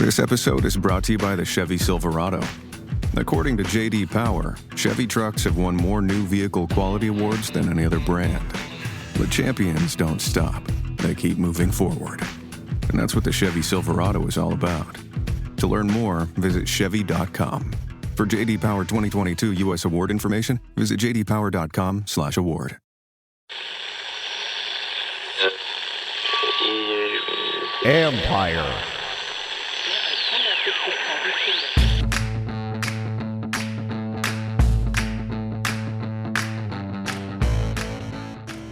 This episode is brought to you by the Chevy Silverado. According to J.D. Power, Chevy trucks have won more new vehicle quality awards than any other brand. But champions don't stop. They keep moving forward. And that's what the Chevy Silverado is all about. To learn more, visit Chevy.com. For J.D. Power 2022 U.S. award information, visit jdpower.com/award. Empire.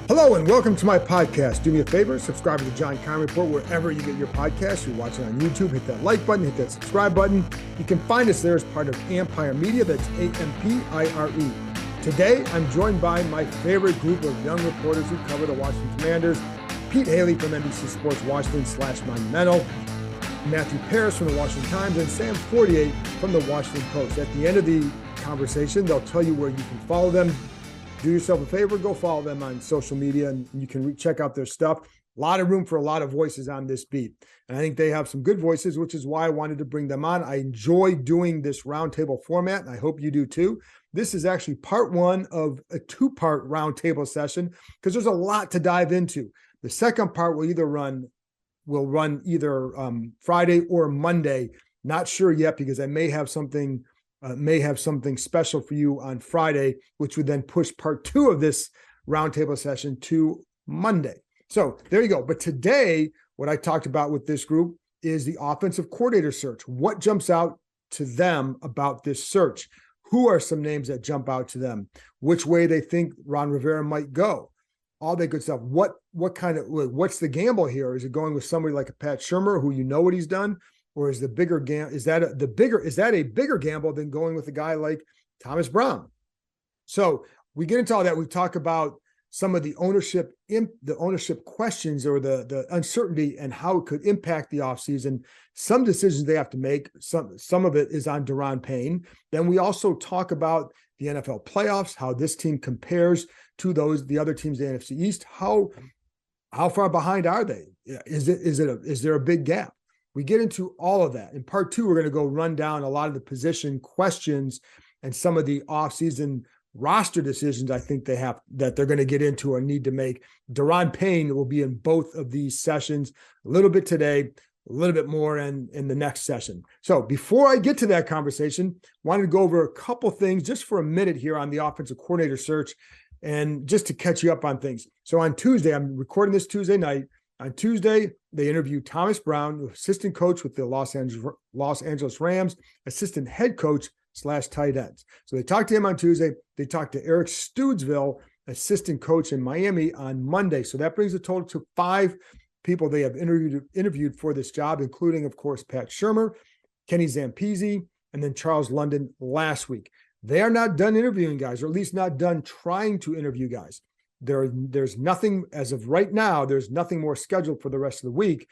Hello and welcome to my podcast. Do me a favor, subscribe to the John Conn Report wherever you get your podcasts. You're watching on YouTube, hit that like button, hit that subscribe button. You can find us there as part of Empire Media, that's A-M-P-I-R-E. Today, I'm joined by my favorite group of young reporters who cover the Washington Commanders, Pete Hailey from NBC Sports Washington /Monumental, Matthew Paris from the Washington Times, and Sam Fortier from the Washington Post. At the end of the conversation, they'll tell you where you can follow them. Do yourself a favor, go follow them on social media, and you can check out their stuff. A lot of room for a lot of voices on this beat. And I think they have some good voices, which is why I wanted to bring them on. I enjoy doing this roundtable format, and I hope you do too. This is actually part one of a two-part roundtable session because there's a lot to dive into. The second part will run either Friday or Monday. Not sure yet because I may have something special for you on Friday, which would then push part two of this roundtable session to Monday. So there you go. But today, what I talked about with this group is the offensive coordinator search. What jumps out to them about this search? Who are some names that jump out to them? Which way they think Ron Rivera might go? All that good stuff. What's the gamble here? Is it going with somebody like a Pat Shurmur, who you know what he's done? Or is the bigger is that a bigger gamble than going with a guy like Thomas Brown? So we get into all that. We talk about some of the ownership questions or the uncertainty and how it could impact the offseason. Some decisions they have to make. Some of it is on Daron Payne. Then we also talk about the NFL playoffs, how this team compares to the other teams in the NFC East. How far behind are they? Is there a big gap? We get into all of that. In part two, we're going to go run down a lot of the position questions and some of the offseason roster decisions I think that they're going to get into or need to make. Daron Payne will be in both of these sessions, a little bit today, a little bit more in the next session. So before I get to that conversation, I wanted to go over a couple things just for a minute here on the offensive coordinator search and just to catch you up on things. So on Tuesday, I'm recording this Tuesday night. On Tuesday, they interviewed Thomas Brown, assistant coach with the Los Angeles Rams, assistant head coach / tight ends. So they talked to him on Tuesday. They talked to Eric Studesville, assistant coach in Miami, on Monday. So that brings the total to 5 people they have interviewed for this job, including, of course, Pat Shurmur, Kenny Zampese, and then Charles London last week. They are not done interviewing guys, or at least not done trying to interview guys. There's nothing, as of right now, there's nothing more scheduled for the rest of the week.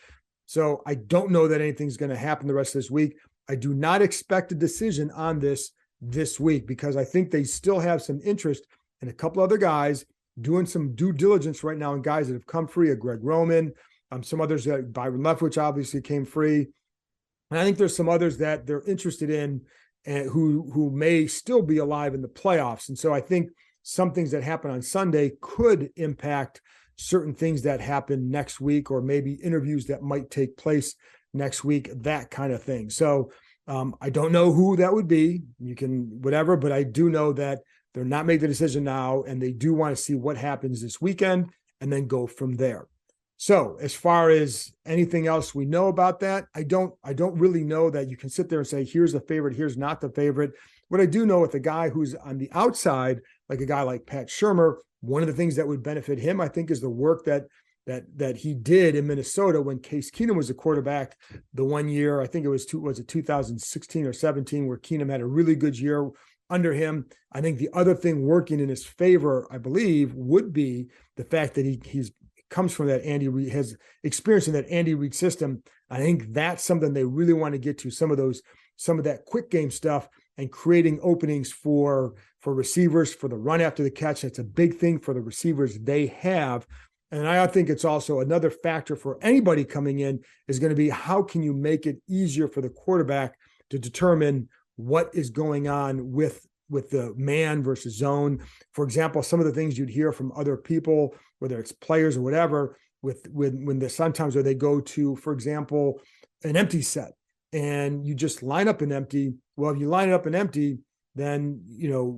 So I don't know that anything's going to happen the rest of this week. I do not expect a decision on this week because I think they still have some interest in a couple other guys doing some due diligence right now in guys that have come free, Greg Roman, some others that Byron Leftwich obviously came free. And I think there's some others that they're interested in and who may still be alive in the playoffs. And so I think some things that happen on Sunday could impact certain things that happen next week, or maybe interviews that might take place next week, that kind of thing. So I don't know who that would be. You can whatever, but I do know that they're not making the decision now, and they do want to see what happens this weekend and then go from there. So as far as anything else we know about that, I don't really know that you can sit there and say, here's the favorite, here's not the favorite. What I do know with a guy who's on the outside, like a guy like Pat Shurmur, one of the things that would benefit him, I think, is the work that he did in Minnesota when Case Keenum was a quarterback the one year. I think it was 2016 or 17, where Keenum had a really good year under him. I think the other thing working in his favor, I believe, would be the fact that he's comes from that Andy Reid, has experience in that Andy Reid system. I think that's something they really want to get to, some of that quick game stuff and creating openings for receivers for the run after the catch. That's a big thing for the receivers they have And I think it's also another factor for anybody coming in is going to be how can you make it easier for the quarterback to determine what is going on with the man versus zone. For example, some of the things you'd hear from other people, whether it's players or whatever, sometimes where they go to, for example, an empty set and you just line up an empty. Well, if you line it up an empty, then you're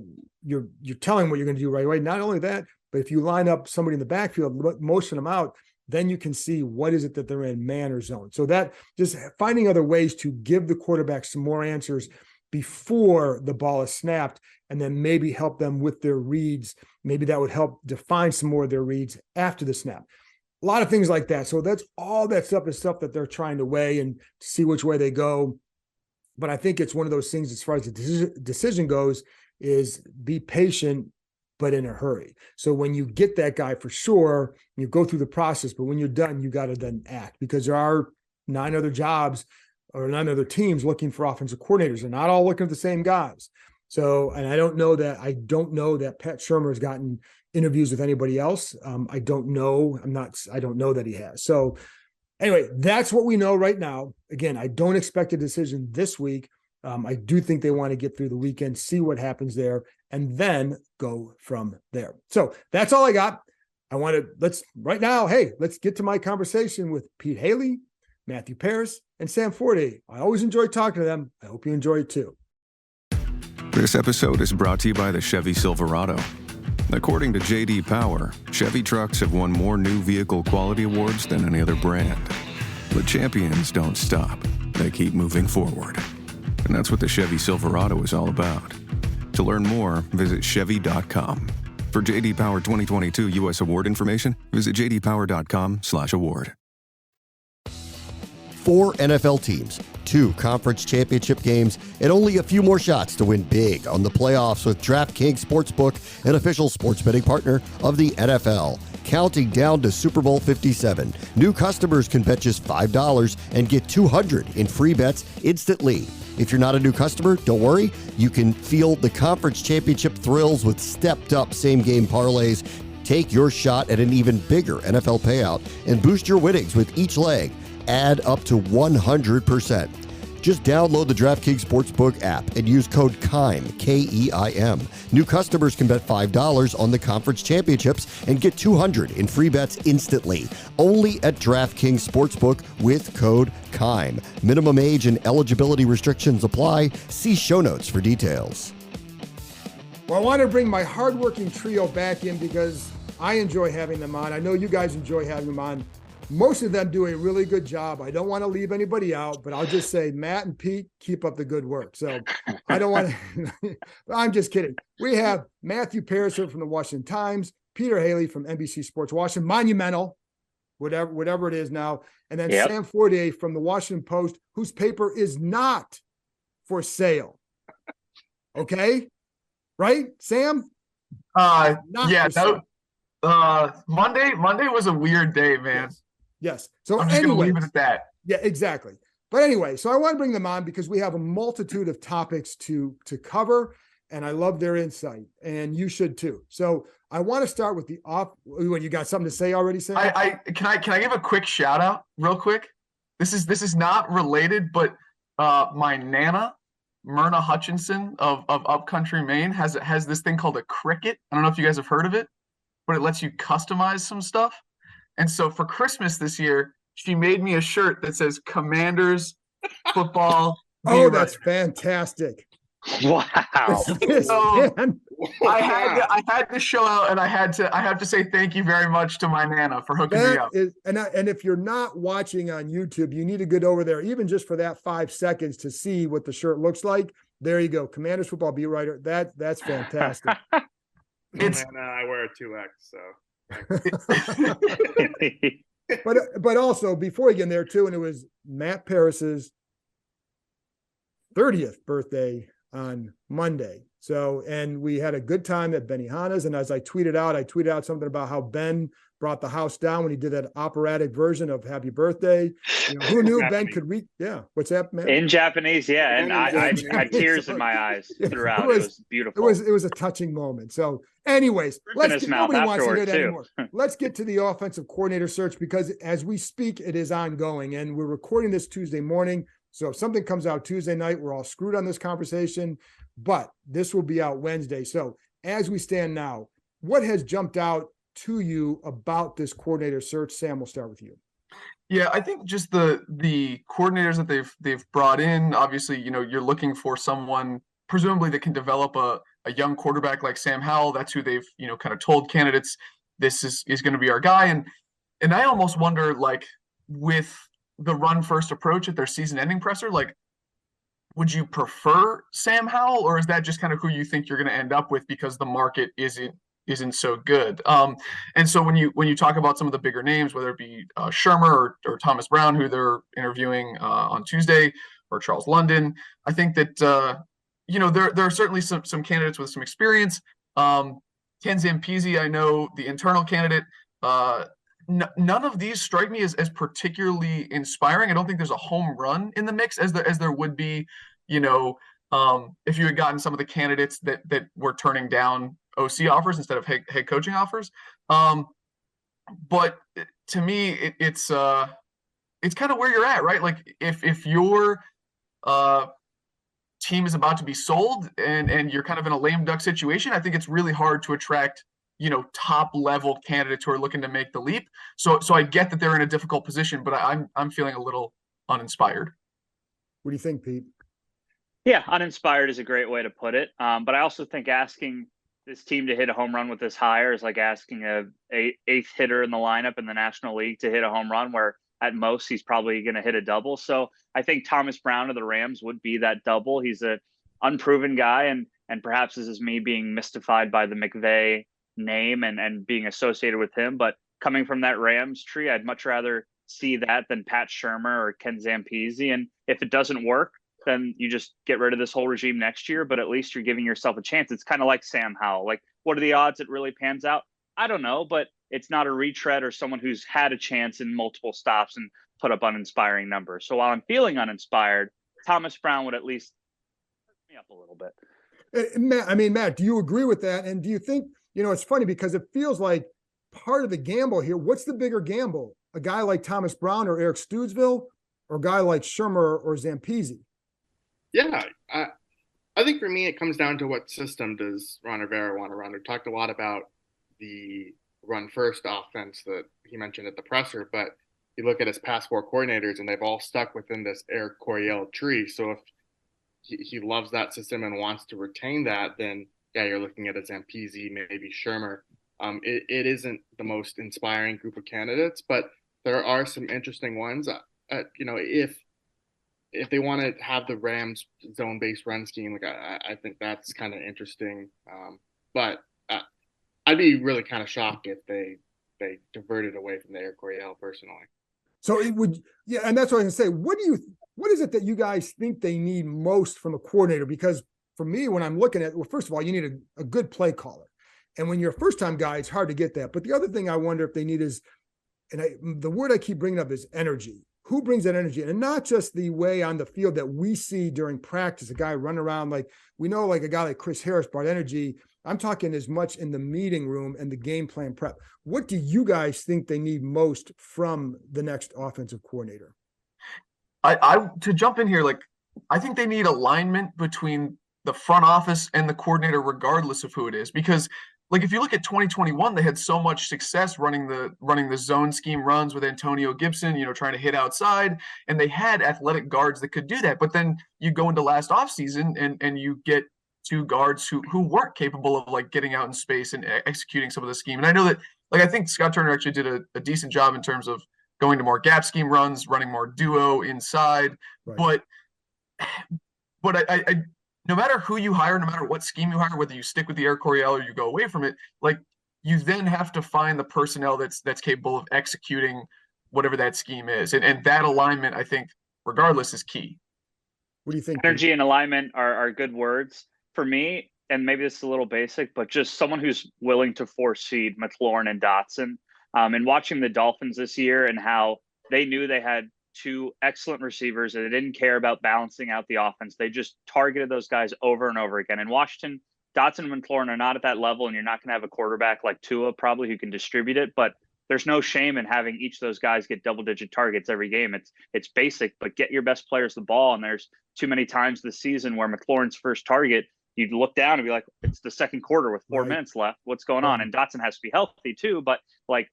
telling what you're going to do right away. Not only that, but if you line up somebody in the backfield, motion them out, then you can see what is it that they're in, man or zone. So that just finding other ways to give the quarterback some more answers before the ball is snapped, and then maybe help them with their reads. Maybe that would help define some more of their reads after the snap. A lot of things like that. So that's all that stuff is stuff that they're trying to weigh and see which way they go. But I think it's one of those things as far as the decision goes is be patient, but in a hurry. So when you get that guy for sure, you go through the process, but when you're done, you got to then act, because there are 9 other jobs or 9 other teams looking for offensive coordinators. They're not all looking for the same guys. So, and I don't know that Pat Shurmur has gotten interviews with anybody else. I don't know that he has. So anyway, that's what we know right now. Again, I don't expect a decision this week. I do think they want to get through the weekend, see what happens there, and then go from there. So that's all I got. Let's get to my conversation with Pete Hailey, Matthew Paris, and Sam Fortier. I always enjoy talking to them. I hope you enjoy it too. This episode is brought to you by the Chevy Silverado. According to J.D. Power, Chevy trucks have won more new vehicle quality awards than any other brand. But champions don't stop. They keep moving forward. And that's what the Chevy Silverado is all about. To learn more, visit Chevy.com. For J.D. Power 2022 U.S. award information, visit jdpower.com/award. 4 NFL teams, 2 conference championship games, and only a few more shots to win big on the playoffs with DraftKings Sportsbook, an official sports betting partner of the NFL. Counting down to Super Bowl 57, new customers can bet just $5 and get $200 in free bets instantly. If you're not a new customer, don't worry. You can feel the conference championship thrills with stepped-up same-game parlays. Take your shot at an even bigger NFL payout and boost your winnings with each leg. Add up to 100%. Just download the DraftKings Sportsbook app and use code KEIM, K-E-I-M. New customers can bet $5 on the conference championships and get $200 in free bets instantly. Only at DraftKings Sportsbook with code KEIM. Minimum age and eligibility restrictions apply. See show notes for details. Well, I want to bring my hardworking trio back in because I enjoy having them on. I know you guys enjoy having them on. Most of them do a really good job. I don't want to leave anybody out, but I'll just say Matt and Pete, keep up the good work. So I don't want to, I'm just kidding. We have Matthew Paris from the Washington Times, Peter Hailey from NBC Sports Washington, Monumental, whatever it is now, and then Sam Fortier from the Washington Post, whose paper is not for sale. Okay? Right, Sam? Monday was a weird day, man. Yes. So I'm just going to leave it at that. Yeah, exactly. But anyway, so I want to bring them on because we have a multitude of topics to cover, and I love their insight, and you should too. So I want to start with you got something to say already, Sam? Can I give a quick shout out real quick? This is not related, but my Nana, Myrna Hutchinson of Upcountry, Maine, has this thing called a Cricut. I don't know if you guys have heard of it, but it lets you customize some stuff. And so for Christmas this year, she made me a shirt that says Commanders football. Oh, that's fantastic. Wow. So I had to show out, and I have to say thank you very much to my Nana for hooking me up. And if you're not watching on YouTube, you need to get over there, even just for that 5 seconds, to see what the shirt looks like. There you go. Commanders football beat writer. That's fantastic. I wear a 2X, so. but also before we get in there too, and it was Matt Paris's 30th birthday on Monday. So, and we had a good time at Benihana's. And as I tweeted out something about how Ben brought the house down when he did that operatic version of Happy Birthday. You know, who knew Ben could read? Yeah. What's that, man? In Japanese, yeah. And I Japanese. had tears in my eyes throughout. It was beautiful. It was a touching moment. So anyways, nobody wants to hear that anymore. Let's get to the offensive coordinator search, because as we speak, it is ongoing, and we're recording this Tuesday morning. So if something comes out Tuesday night, we're all screwed on this conversation, but this will be out Wednesday. So as we stand now, what has jumped out to you about this coordinator search? Sam, we'll start with you. Yeah, I think just the coordinators that they've brought in, obviously, you know, you're looking for someone presumably that can develop a young quarterback like Sam Howell. That's who they've, you know, kind of told candidates this is going to be our guy. And I almost wonder, like, with the run first approach at their season ending presser, like, would you prefer Sam Howell, or is that just kind of who you think you're going to end up with because the market isn't so good? And so when you talk about some of the bigger names, whether it be Shermer or Thomas Brown, who they're interviewing on Tuesday, or Charles London, I think that you know, there are certainly some candidates with some experience. Ken Zampese, I know, the internal candidate. None of these strike me as particularly inspiring. I don't think there's a home run in the mix as there would be, you know, if you had gotten some of the candidates that were turning down OC offers instead of head coaching offers. But to me, it's kind of where you're at, right? Like if your team is about to be sold and you're kind of in a lame duck situation, I think it's really hard to attract, you know, top level candidates who are looking to make the leap. So I get that they're in a difficult position, but I'm feeling a little uninspired. What do you think, Pete? Yeah, uninspired is a great way to put it. But I also think asking this team to hit a home run with this hire is like asking a eighth hitter in the lineup in the National League to hit a home run, where at most he's probably going to hit a double. So I think Thomas Brown of the Rams would be that double. He's an unproven guy, and perhaps this is me being mystified by the McVay name and being associated with him. But coming from that Rams tree, I'd much rather see that than Pat Shermer or Ken Zampese. And if it doesn't work, then you just get rid of this whole regime next year, but at least you're giving yourself a chance. It's kind of like Sam Howell. Like, what are the odds it really pans out? I don't know, but it's not a retread or someone who's had a chance in multiple stops and put up uninspiring numbers. So while I'm feeling uninspired, Thomas Brown would at least hurt me up a little bit. Matt, do you agree with that? And do you think, you know, it's funny because it feels like part of the gamble here, what's the bigger gamble? A guy like Thomas Brown or Eric Stoodsville, or a guy like Shermer or Zampese? Yeah, I think for me, it comes down to what system does Ron Rivera want to run. We talked a lot about the run first offense that he mentioned at the presser, but you look at his past four coordinators and they've all stuck within this Eric Coryell tree. So if he loves that system and wants to retain that, then yeah, you're looking at a Zampese, maybe Shermer. It isn't the most inspiring group of candidates, but there are some interesting ones. You know, if they want to have the Rams zone-based run scheme, like I think that's kind of interesting. But I'd be really kind of shocked if they diverted away from the Eric Coryell personally. So it would, yeah, and that's what I was gonna say. What is it that you guys think they need most from a coordinator? Because for me, when I'm looking at, well, first of all, you need a good play caller, and when you're a first-time guy, it's hard to get that. But the other thing I wonder if they need is, the word I keep bringing up is energy. Who brings that energy? And not just the way on the field that we see during practice, a guy running around, like we know, like a guy like Chris Harris brought energy. I'm talking as much in the meeting room and the game plan prep. What do you guys think they need most from the next offensive coordinator? I to jump in here, like, I think they need alignment between the front office and the coordinator, regardless of who it is. Because, like, if you look at 2021, they had so much success running the zone scheme runs with Antonio Gibson, you know, trying to hit outside, and they had athletic guards that could do that. But then you go into last offseason and you get two guards who weren't capable of, like, getting out in space and executing some of the scheme. And I know that, like, I think Scott Turner actually did a decent job in terms of going to more gap scheme runs, running more duo inside. Right. But I no matter who you hire, no matter what scheme you hire, whether you stick with the Eric Coryell or you go away from it, like, you then have to find the personnel that's capable of executing whatever that scheme is. And that alignment, I think, regardless, is key. What do you think? Energy and alignment are good words. For me, and maybe this is a little basic, but just someone who's willing to force feed McLaurin and Dotson. And watching the Dolphins this year and how they knew they had two excellent receivers and they didn't care about balancing out the offense. They just targeted those guys over and over again. In Washington, Dotson and McLaurin are not at that level, and you're not going to have a quarterback like Tua probably who can distribute it, but there's no shame in having each of those guys get double-digit targets every game. It's basic, but get your best players the ball. And there's too many times this season where McLaurin's first target, you'd look down and be like, it's the second quarter with 4 minutes left. What's going on? And Dotson has to be healthy too, but like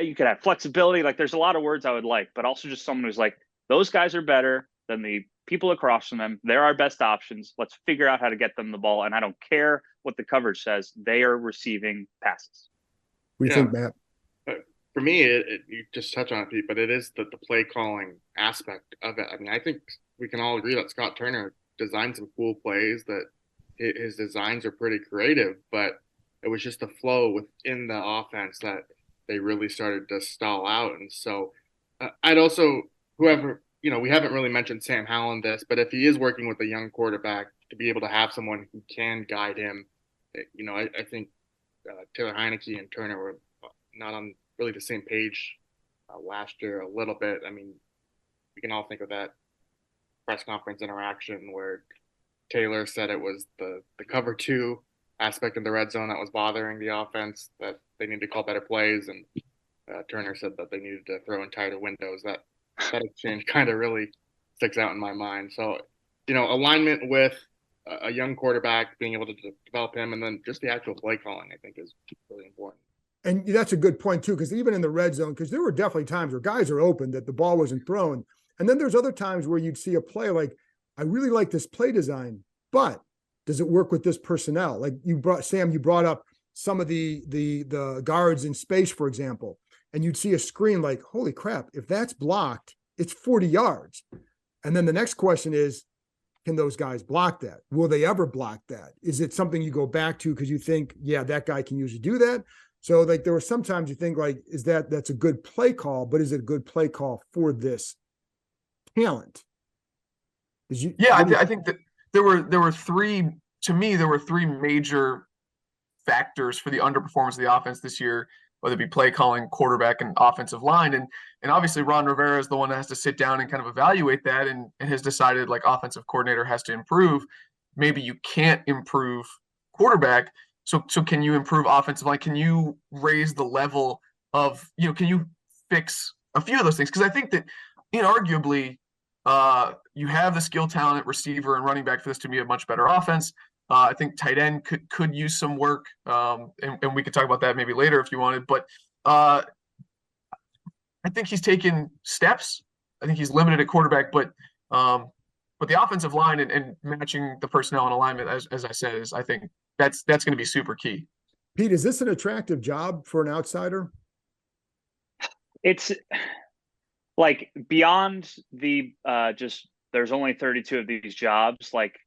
you could have flexibility. Like there's a lot of words I would like, but also just someone who's like, those guys are better than the people across from them. They're our best options. Let's figure out how to get them the ball. And I don't care what the coverage says. They are receiving passes. What do you think, Matt? For me, you just touch on it, Pete, but it is the play calling aspect of it. I mean, I think we can all agree that Scott Turner designed some cool plays, that his designs are pretty creative, but it was just the flow within the offense that they really started to stall out. And so I'd also, whoever, we haven't really mentioned Sam Howell in this, but if he is working with a young quarterback, to be able to have someone who can guide him, I think Taylor Heineke and Turner were not on really the same page last year a little bit. I mean, we can all think of that press conference interaction where Taylor said it was the cover two aspect of the red zone that was bothering the offense, that they needed to call better plays, and Turner said that they needed to throw in tighter windows. That exchange kind of really sticks out in my mind. So, alignment with a young quarterback, being able to develop him, and then just the actual play calling, I think, is really important. And that's a good point too, because even in the red zone, because there were definitely times where guys are open that the ball wasn't thrown. And then there's other times where you'd see a play like, I really like this play design, but does it work with this personnel? Like you brought up some of the guards in space, for example, and you'd see a screen like, holy crap, if that's blocked, it's 40 yards. And then the next question is, can those guys block that? Will they ever block that? Is it something you go back to because you think, yeah, that guy can usually do that? So like there were sometimes you think like, that's a good play call, but is it a good play call for this talent? I think that there were three major factors for the underperformance of the offense this year, whether it be play calling, quarterback, and offensive line. And obviously Ron Rivera is the one that has to sit down and kind of evaluate that and has decided like offensive coordinator has to improve. Maybe you can't improve quarterback. So can you improve offensive line? Can you raise the level of, can you fix a few of those things? Because I think that inarguably you have the skill talent at receiver and running back for this to be a much better offense. I think tight end could use some work, and we could talk about that maybe later if you wanted. But I think he's taken steps. I think he's limited at quarterback, but the offensive line and matching the personnel and alignment, as I said, is I think that's going to be super key. Pete, is this an attractive job for an outsider? It's like beyond the just there's only 32 of these jobs. Like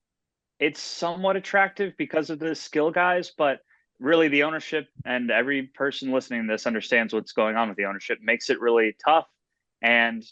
it's somewhat attractive because of the skill guys, but really the ownership and every person listening to this understands what's going on with the ownership makes it really tough. And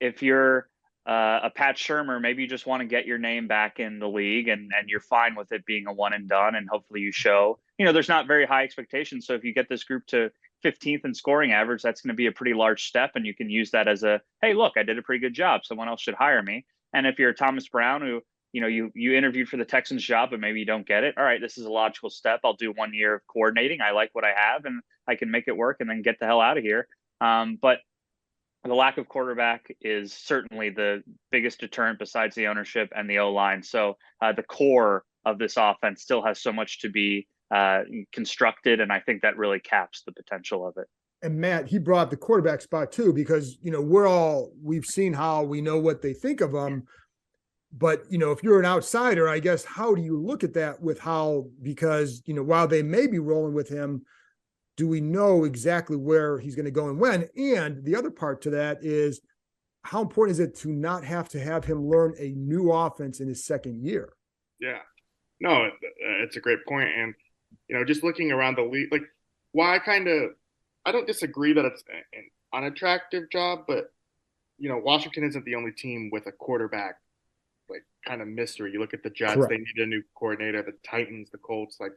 if you're a Pat Shurmur, maybe you just want to get your name back in the league and you're fine with it being a one and done. And hopefully you show, there's not very high expectations. So if you get this group to 15th in scoring average, that's going to be a pretty large step. And you can use that as a, hey, look, I did a pretty good job. Someone else should hire me. And if you're Thomas Brown, who, you interviewed for the Texans job, but maybe you don't get it. All right, this is a logical step. I'll do 1 year of coordinating. I like what I have and I can make it work and then get the hell out of here. But the lack of quarterback is certainly the biggest deterrent besides the ownership and the O-line. So the core of this offense still has so much to be constructed, and I think that really caps the potential of it. And Matt, he brought the quarterback spot too, because, we've seen how we know what they think of them. But, if you're an outsider, I guess, how do you look at that because, while they may be rolling with him, do we know exactly where he's going to go and when? And the other part to that is how important is it to not have to have him learn a new offense in his second year? Yeah, no, it's a great point. And, just looking around the league, like I don't disagree that it's an unattractive job, but, Washington isn't the only team with a quarterback like kind of mystery. You look at the Jets, Correct. they need a new coordinator. The Titans, the Colts, like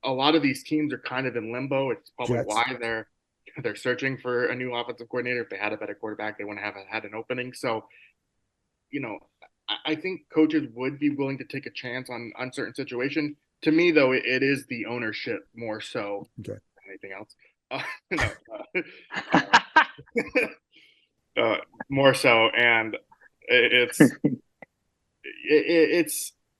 a lot of these teams are kind of in limbo. It's probably Jets. why they're searching for a new offensive coordinator. If they had a better quarterback, they wouldn't have had an opening. So, I think coaches would be willing to take a chance on uncertain situation. To me, though, it is the ownership more so Okay. than anything else. More so, and it's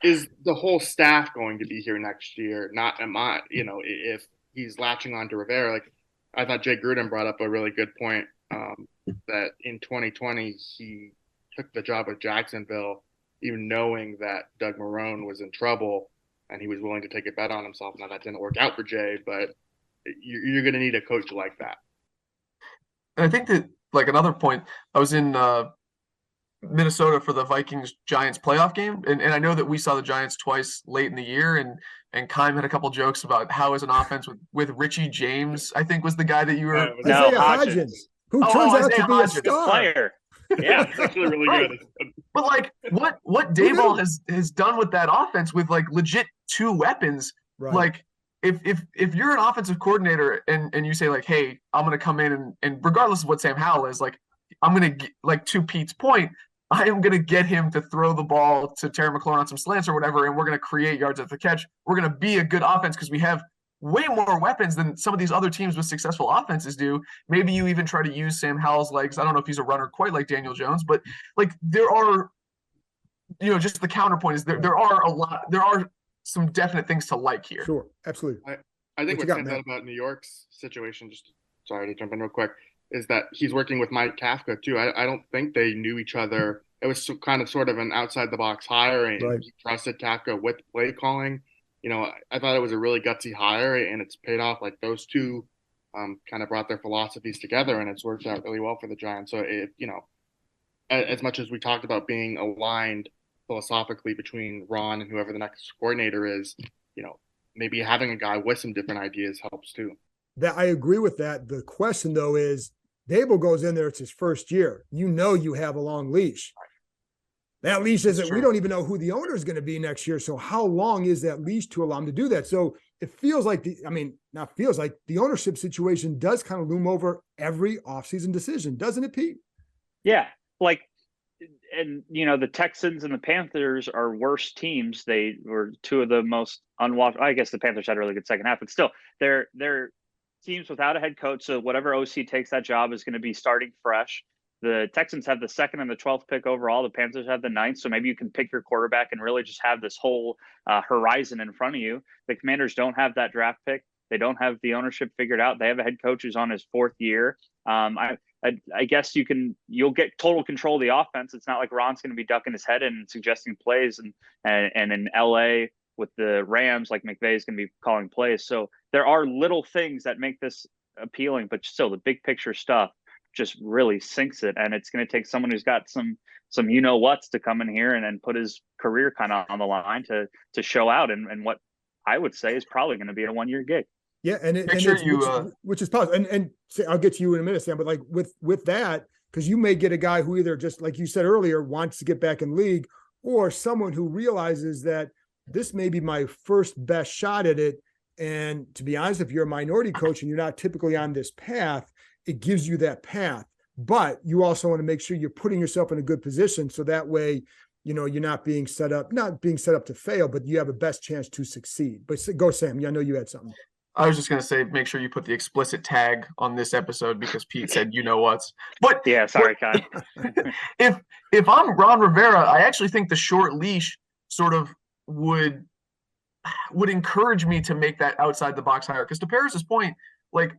is the whole staff going to be here next year? Not am I? If he's latching on to Rivera, like I thought Jay Gruden brought up a really good point that in 2020 he took the job of Jacksonville, even knowing that Doug Marrone was in trouble, and he was willing to take a bet on himself. Now that didn't work out for Jay, but you're going to need a coach like that. And I think that, like, another point, I was in Minnesota for the Vikings-Giants playoff game, and I know that we saw the Giants twice late in the year, and Keim had a couple jokes about how is an offense with Richie James, I think was the guy that you were. No, Isaiah Hodgins, who turns out Isaiah to be Hodgins, a star. Player. Yeah, it's actually really Right. good. But like what Dayball has done with that offense with like legit two weapons, Right. like if you're an offensive coordinator and you say like, hey, I'm gonna come in and regardless of what Sam Howell is, like I'm gonna get, like to Pete's point, I am gonna get him to throw the ball to Terry McLaurin on some slants or whatever, and we're gonna create yards at the catch. We're gonna be a good offense because we have way more weapons than some of these other teams with successful offenses do. Maybe you even try to use Sam Howell's legs. I don't know if he's a runner quite like Daniel Jones, but like there are, just the counterpoint is there are some definite things to like here. Sure, absolutely. I think what got, stands Matt? out about New York's situation, just sorry to jump in real quick, is that he's working with Mike Kafka too. I don't think they knew each other. It was kind of sort of an outside the box hire, and Right. he trusted Kafka with play calling. I thought it was a really gutsy hire, and it's paid off. Like those two kind of brought their philosophies together, and it's worked out really well for the Giants. So as much as we talked about being aligned philosophically between Ron and whoever the next coordinator is, maybe having a guy with some different ideas helps too. That I agree with that. The question though is, Dable goes in there, it's his first year. You have a long leash. That leash isn't, we don't even know who the owner is going to be next year. So how long is that leash to allow him to do that? So it feels like the ownership situation does kind of loom over every offseason decision, doesn't it, Pete? Yeah. And the Texans and the Panthers are worse teams. They were two of the most unwatched. I guess the Panthers had a really good second half, but still they're teams without a head coach. So whatever OC takes that job is going to be starting fresh. The Texans have the 2nd and the 12th pick overall. The Panthers have the 9th. So maybe you can pick your quarterback and really just have this whole horizon in front of you. The Commanders don't have that draft pick. They don't have the ownership figured out. They have a head coach who's on his 4th year. I guess you'll get total control of the offense. It's not like Ron's going to be ducking his head in and suggesting plays, and in LA with the Rams, like McVay is going to be calling plays. So there are little things that make this appealing, but still the big picture stuff just really sinks it. And it's going to take someone who's got some whats to come in here and put his career kind of on the line to show out and what I would say is probably going to be a 1-year gig. Yeah, which is possible. And I'll get to you in a minute, Sam. But like with that, because you may get a guy who either, just like you said earlier, wants to get back in league, or someone who realizes that this may be my first best shot at it. And to be honest, if you're a minority coach and you're not typically on this path, it gives you that path. But you also want to make sure you're putting yourself in a good position, so that way, you're not being set up to fail, but you have a best chance to succeed. But go, Sam. I know you had something. I was just going to say, make sure you put the explicit tag on this episode because Pete said, what's. But yeah, sorry, Kyle. if I'm Ron Rivera, I actually think the short leash sort of would encourage me to make that outside the box hire. Because to Paris's point, like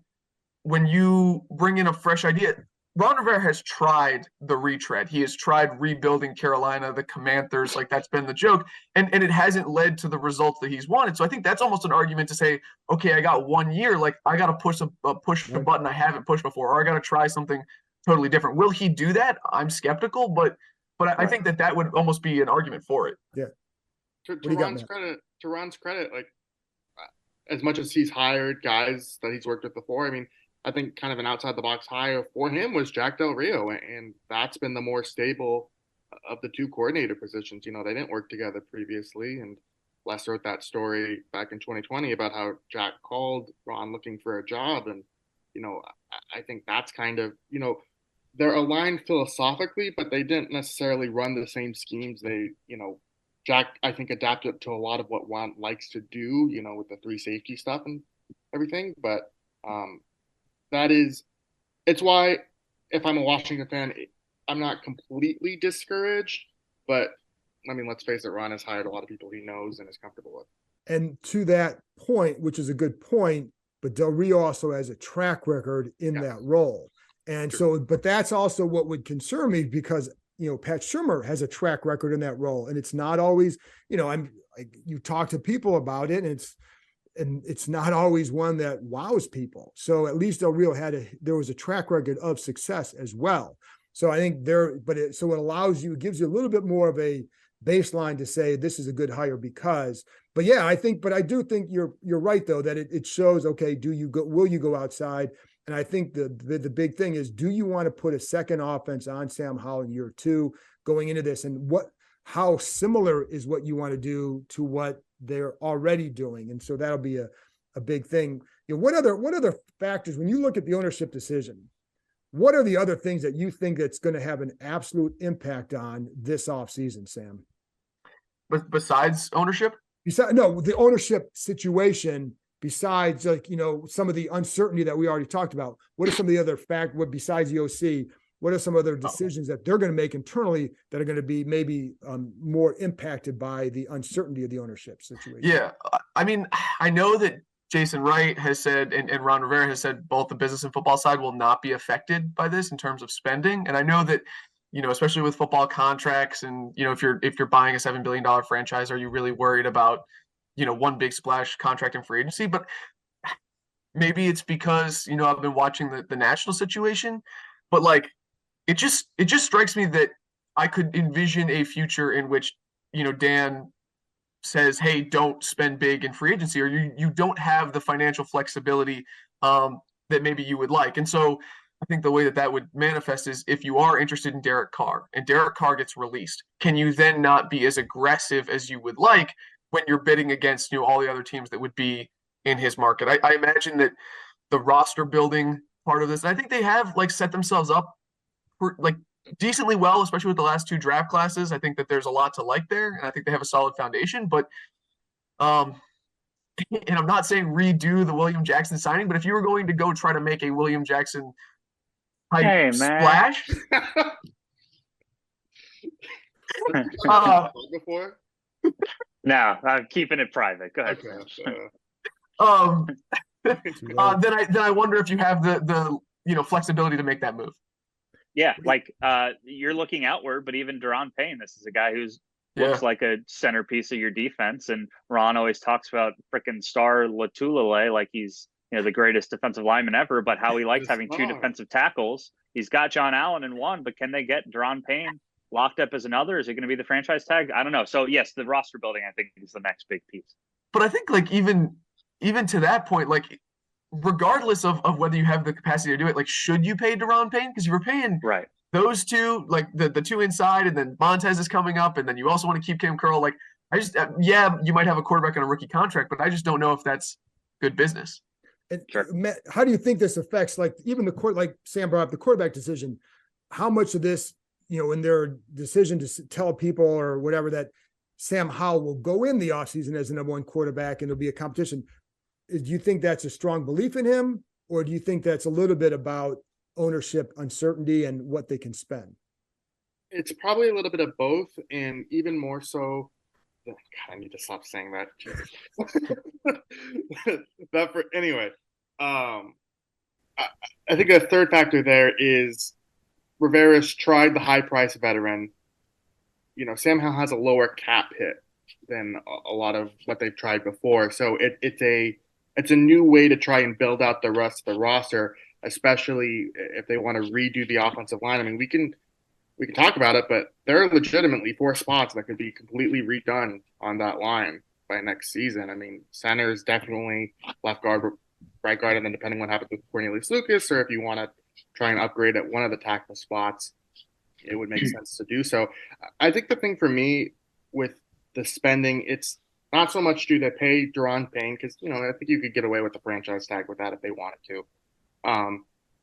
when you bring in a fresh idea, Ron Rivera has tried the retread. He has tried rebuilding Carolina, the Commanders, like that's been the joke. And it hasn't led to the results that he's wanted. So I think that's almost an argument to say, okay, I got 1 year, like I got to push the button I haven't pushed before, or I got to try something totally different. Will he do that? I'm skeptical, but I think that would almost be an argument for it. Yeah. To Ron's credit, like as much as he's hired guys that he's worked with before, I mean, I think kind of an outside the box hire for him was Jack Del Rio, and that's been the more stable of the two coordinator positions. You know, they didn't work together previously, and Les wrote that story back in 2020 about how Jack called Ron looking for a job, and you know, I think that's kind of, you know, they're aligned philosophically, but they didn't necessarily run the same schemes. They, you know, Jack, I think, adapted to a lot of what Ron likes to do, you know, with the three safety stuff and everything. But that is, it's why if I'm a Washington fan, I'm not completely discouraged. But I mean, let's face it, Ron has hired a lot of people he knows and is comfortable with. And to that point, which is a good point, but Del Rio also has a track record in that role. And so, but that's also what would concern me because, you know, Pat Shurmur has a track record in that role. And it's not always, you know, you talk to people about it and it's not always one that wows people. So at least Del Rio there was a track record of success as well. So I think so it allows you, it gives you a little bit more of a baseline to say this is a good hire because, but yeah, I do think you're right though, that it shows, okay, will you go outside? And I think the big thing is, do you want to put a second offense on Sam Howell in year 2 going into this? And how similar is what you want to do to what they're already doing? And so that'll be a big thing. You know, what other factors, when you look at the ownership decision, what are the other things that you think that's going to have an absolute impact on this offseason, Sam? But besides ownership? The ownership situation, besides, like, you know, some of the uncertainty that we already talked about. What are some of the other besides the OC, what are some other decisions that they're going to make internally that are going to be maybe more impacted by the uncertainty of the ownership situation? Yeah. I mean, I know that Jason Wright has said, and Ron Rivera has said, both the business and football side will not be affected by this in terms of spending. And I know that, you know, especially with football contracts and, you know, if you're buying a $7 billion franchise, are you really worried about, you know, one big splash contract in free agency? But maybe it's because, you know, I've been watching the national situation, but like, it just strikes me that I could envision a future in which, you know, Dan says, hey, don't spend big in free agency, or you don't have the financial flexibility that maybe you would like. And so I think the way that would manifest is if you are interested in Derek Carr and Derek Carr gets released, can you then not be as aggressive as you would like when you're bidding against, you know, all the other teams that would be in his market? I imagine that the roster building part of this, I think they have like set themselves up for like decently well, especially with the last 2 draft classes. I think that there's a lot to like there, and I think they have a solid foundation. But and I'm not saying redo the William Jackson signing, but if you were going to go try to make a William Jackson type splash, before? No, I'm keeping it private. Go ahead. Okay, then I wonder if you have the you know, flexibility to make that move. Yeah, like you're looking outward, but even Deron Payne, this is a guy who's looks like a centerpiece of your defense. And Ron always talks about freaking Star Latulele like he's, you know, the greatest defensive lineman ever, but how he likes having 2 defensive tackles. He's got John Allen in one, but can they get Deron Payne locked up as another? Is it going to be the franchise tag? I don't know. So yes, the roster building, I think, is the next big piece. But I think like even to that point, like regardless of whether you have the capacity to do it, like should you pay Deron Payne? Because you were paying those 2, like the 2 inside, and then Montez is coming up, and then you also want to keep Cam Curl. Like I just you might have a quarterback on a rookie contract, but I just don't know if that's good business. And Matt, how do you think this affects, like, even like Sam brought up, the quarterback decision? How much of this, you know, in their decision to tell people or whatever that Sam Howell will go in the offseason as the number 1 quarterback and it'll be a competition? Do you think that's a strong belief in him, or do you think that's a little bit about ownership uncertainty and what they can spend? It's probably a little bit of both, and even more so. God, I need to stop saying that. Anyway. I think a third factor there is Rivera's tried the high price veteran. You know, Sam Howell has a lower cap hit than a lot of what they've tried before, so it's a new way to try and build out the rest of the roster, especially if they want to redo the offensive line. I mean, we can talk about it, but there are legitimately 4 spots that could be completely redone on that line by next season. I mean, center is definitely left guard, right guard, and then depending what happens with Cornelius Lucas, or if you want to try and upgrade at one of the tackle spots. it would make sense to do so. I think the thing for me with the spending, it's not so much do they pay Deron Payne, because I think you could get away with the franchise tag with that if they wanted to.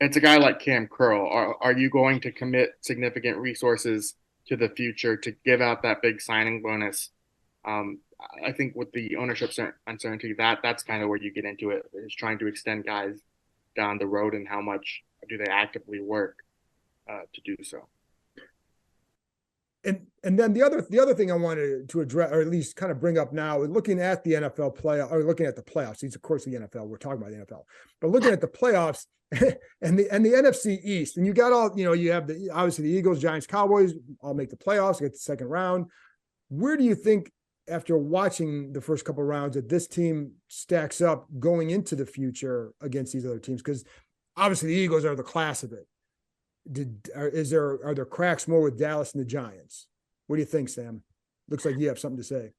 It's a guy like Cam Curl. Are you going to commit significant resources to the future to give out that big signing bonus? I think with the ownership uncertainty, that's kind of where you get into it, is trying to extend guys down the road, and how much do they actively work to do so. And then the other thing I wanted to address, or at least kind of bring up now, is looking at the NFL playoff, or looking at the playoffs. These, of course, the NFL. We're talking about the NFL, but looking at the playoffs and the NFC East, and you got all, you have obviously the Eagles, Giants, Cowboys all make the playoffs, get the second round. Where do you think, after watching the first couple of rounds, that this team stacks up going into the future against these other teams? Because obviously the Eagles are the class of it. Are there cracks more with Dallas and the Giants? What do you think, Sam? Looks like you have something to say.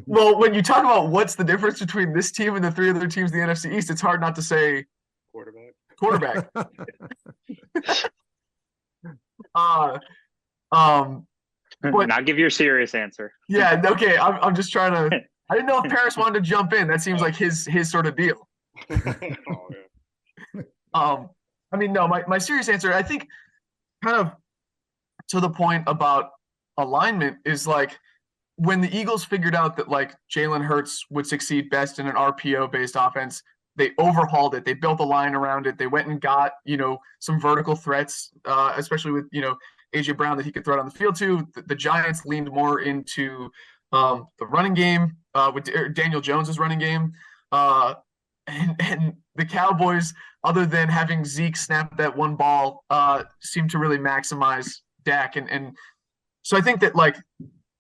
Well, when you talk about what's the difference between this team and the three other teams in the NFC East, it's hard not to say quarterback. But, now give your serious answer. Yeah, okay. I'm just trying to. I didn't know if Paris wanted to jump in. That seems like his sort of deal. I mean, no, my serious answer, I think, kind of to the point about alignment, is like when the Eagles figured out that like Jalen Hurts would succeed best in an RPO-based offense, they overhauled it. They built a line around it. They went and got, some vertical threats, especially with, AJ Brown, that he could throw it on the field to. The Giants leaned more into the running game with Daniel Jones's running game. And the Cowboys, other than having Zeke snap that one ball, seemed to really maximize Dak. And so I think that like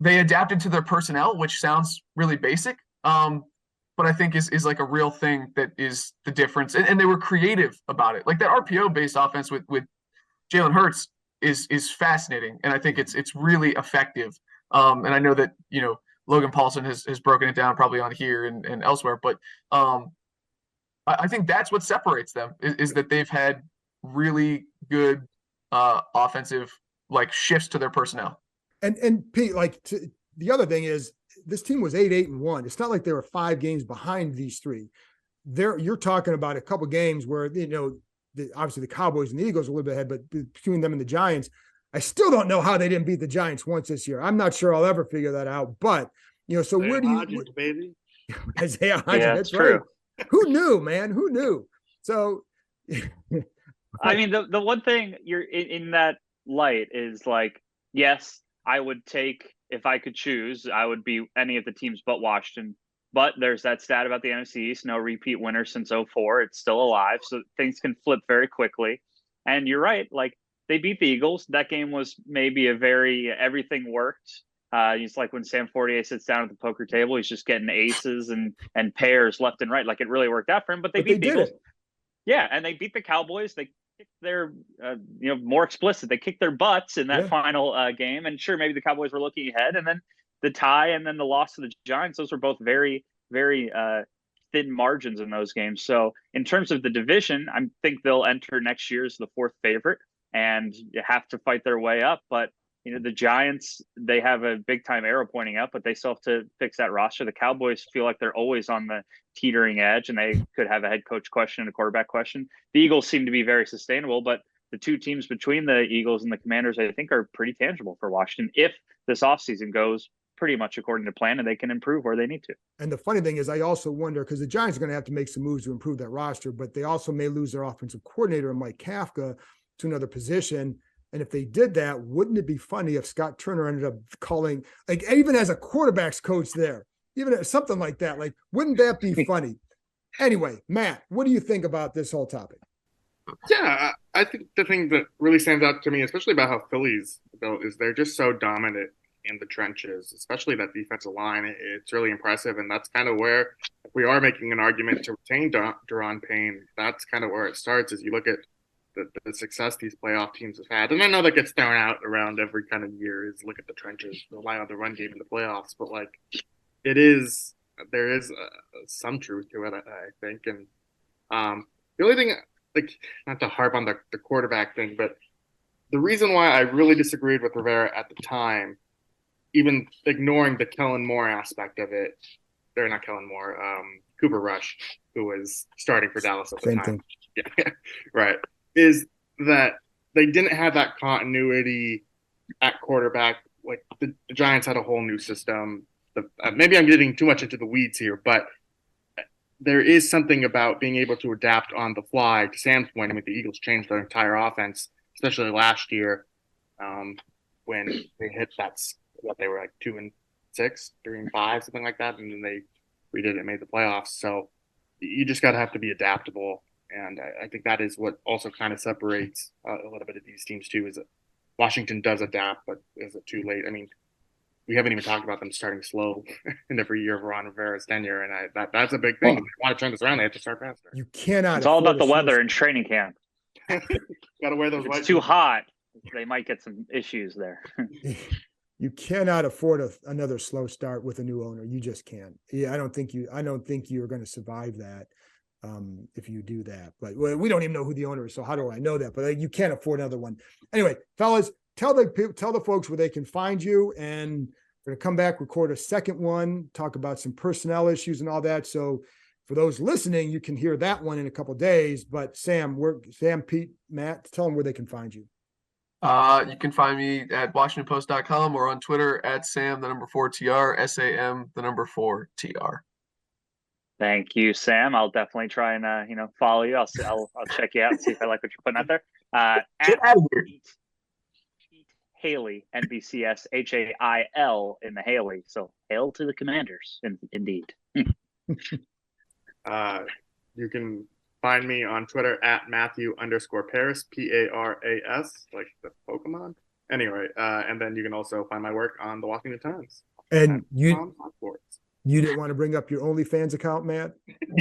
they adapted to their personnel, which sounds really basic, but I think is like a real thing that is the difference. And they were creative about it. Like that RPO-based offense with Jalen Hurts is fascinating, and I think it's really effective. And I know that Logan Paulson has broken it down probably on here and elsewhere, but I think that's what separates them is that they've had really good offensive like shifts to their personnel. And Pete, the other thing is this team was 8-1. It's not like they were 5 games behind these three. You're talking about a couple games where obviously the Cowboys and the Eagles are a little bit ahead, but between them and the Giants, I still don't know how they didn't beat the Giants once this year. I'm not sure I'll ever figure that out. But so where do you, baby? Isaiah Hodgins, yeah, that's true. Right. Who knew, man? Who knew? So, I mean, the one thing you're in that light is like, yes, I would take, if I could choose, I would be any of the teams but Washington. But there's that stat about the NFC East, no repeat winner since 2004. It's still alive, so things can flip very quickly. And you're right, like they beat the Eagles. That game was maybe everything worked. It's like when Sam Fortier sits down at the poker table, he's just getting aces and pairs left and right. Like it really worked out for him, but they beat the Eagles. Yeah, and they beat the Cowboys. They kicked their, more explicit. They kicked their butts in that final game. And sure, maybe the Cowboys were looking ahead, and then the tie and then the loss to the Giants. Those were both very, very thin margins in those games. So in terms of the division, I think they'll enter next year as the 4th favorite and have to fight their way up. But the Giants, they have a big time arrow pointing up, but they still have to fix that roster. The Cowboys feel like they're always on the teetering edge, and they could have a head coach question and a quarterback question. The Eagles seem to be very sustainable, but the two teams between the Eagles and the Commanders, I think, are pretty tangible for Washington if this offseason goes pretty much according to plan and they can improve where they need to. And the funny thing is, I also wonder, because the Giants are going to have to make some moves to improve that roster, but they also may lose their offensive coordinator, Mike Kafka, to another position. And if they did that, wouldn't it be funny if Scott Turner ended up calling, like even as a quarterback's coach there, even something like that, like, wouldn't that be funny? Anyway, Matt, what do you think about this whole topic? Yeah, I think the thing that really stands out to me, especially about how Philly's built, is they're just so dominant in the trenches, especially that defensive line. It's really impressive. And that's kind of where, if we are making an argument to retain Deron Payne, that's kind of where it starts, is you look at the success these playoff teams have had. And I know that gets thrown out around every kind of year, is look at the trenches, rely on the run game in the playoffs. But like, there is some truth to it, I think. And the only thing, like, not to harp on the quarterback thing, but the reason why I really disagreed with Rivera at the time, even ignoring the Kellen Moore aspect of it, or not Kellen Moore, Cooper Rush, who was starting for Dallas at the Same time. thing. Yeah, right. Is that they didn't have that continuity at quarterback. Like the Giants had a whole new system. Maybe I'm getting too much into the weeds here, but there is something about being able to adapt on the fly. To Sam's point, I mean, the Eagles changed their entire offense, especially last year when they hit what they were like 2-6, 3-5, something like that, and then they redid it and made the playoffs. So you just got to have to be adaptable, and I think that is what also kind of separates a little bit of these teams too. Is that Washington does adapt, but is it too late? I mean, we haven't even talked about them starting slow in every year of Ron Rivera's tenure, and that's a big thing. If they want to turn this around, they have to start faster. You cannot. It's all about the weather in training camp. Got to wear those. If it's too hot, they might get some issues there. You cannot afford another slow start with a new owner. You just can't. Yeah, I don't think you're going to survive that if you do that. But we don't even know who the owner is, so how do I know that? But you can't afford another one. Anyway, fellas, tell the folks where they can find you, and we're going to come back, record a second one, talk about some personnel issues and all that. So for those listening, you can hear that one in a couple of days. But Sam, Pete, Matt, tell them where they can find you. You can find me at WashingtonPost.com or on Twitter at Sam4TR, SAM4TR. Thank you, Sam. I'll definitely try and follow you. I'll check you out and see if I like what you're putting out there. Get out of here. Hailey, NBCS HAIL in the Hailey. So hail to the Commanders, indeed. You can find me on Twitter at Matthew_Paras, Paras, like the Pokemon. Anyway, and then you can also find my work on the Washington Times. And you didn't want to bring up your OnlyFans account, Matt?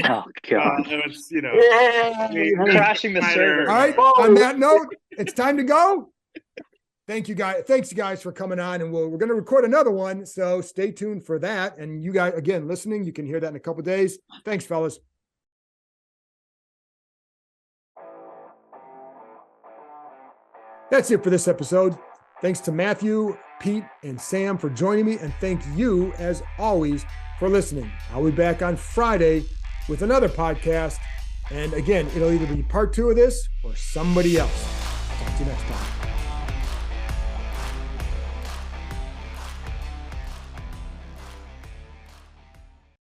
Oh, God. It's, crashing the server. All right, on that note, it's time to go. Thank you, guys. Thanks, guys, for coming on. And we're going to record another one, so stay tuned for that. And you guys, again, listening, you can hear that in a couple of days. Thanks, fellas. That's it for this episode. Thanks to Matthew, Pete, and Sam for joining me. And thank you, as always, for listening. I'll be back on Friday with another podcast. And again, it'll either be part 2 of this or somebody else. Talk to you next time.